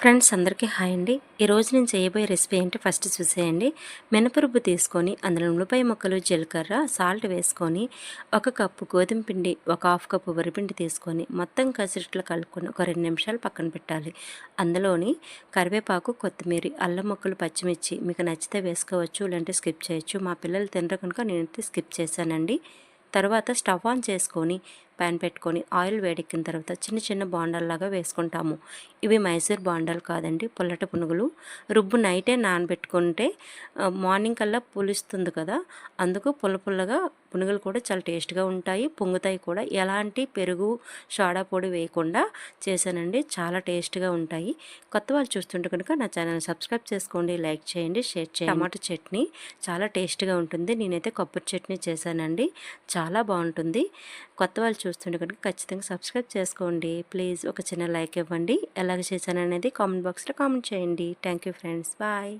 Friends అందరికీ hi అండి. ఈరోజు నేను చేయబోయే రెసిపీ ఏంటి ఫస్ట్ చూసేయండి. మినపరుబ్బు తీసుకొని అందులో ఉల్లిపాయ ముక్కలు, జీలకర్ర, సాల్ట్ వేసుకొని 1 కప్పు గోధుమ పిండి, 1/2 కప్పు వరిపిండి తీసుకొని మొత్తం కలిసేటట్లు కలుపుకొని ఒక 2 నిమిషాలు పక్కన పెట్టాలి. అందులోని కరివేపాకు, కొత్తిమీర, అల్లం ముక్కలు, పచ్చిమిర్చి మీకు నచ్చితే వేసుకోవచ్చు, లేదంటే స్కిప్ చేయొచ్చు. మా పిల్లలు తినరు కనుక నేనైతే స్కిప్ చేశానండి. తర్వాత స్టవ్ ఆన్ చేసుకొని ప్యాన్ పెట్టుకొని ఆయిల్ వేడెక్కిన తర్వాత చిన్న చిన్న బోండాల్లాగా వేసుకుంటాము. ఇవి మైసూర్ బోండాలు కాదండి, పుల్లటి పునుగులు. రుబ్బు నైటే నానబెట్టుకుంటే మార్నింగ్ కల్లా పులుస్తుంది కదా, అందుకు పుల్ల పుల్లగా పునుగులు కూడా చాలా టేస్ట్గా ఉంటాయి, పొంగుతాయి కూడా. ఎలాంటి పెరుగు, సోడా పొడి వేయకుండా చేశానండి, చాలా టేస్ట్గా ఉంటాయి. కొత్త వాళ్ళు చూస్తుంటే కనుక నా ఛానల్ సబ్స్క్రైబ్ చేసుకోండి, లైక్ చేయండి, షేర్ చేయండి. టమాటో చట్నీ చాలా టేస్ట్గా ఉంటుంది. నేనైతే కొబ్బరి చట్నీ చేశానండి, చాలా బాగుంటుంది. కొత్త వాళ్ళు చూస్తుంటే కనుక ఖచ్చితంగా సబ్స్క్రైబ్ చేసుకోండి. ప్లీజ్ ఒక చిన్న లైక్ ఇవ్వండి. ఎలాగ చేశాననేది కామెంట్ బాక్స్లో కామెంట్ చేయండి. Thank you friends, bye.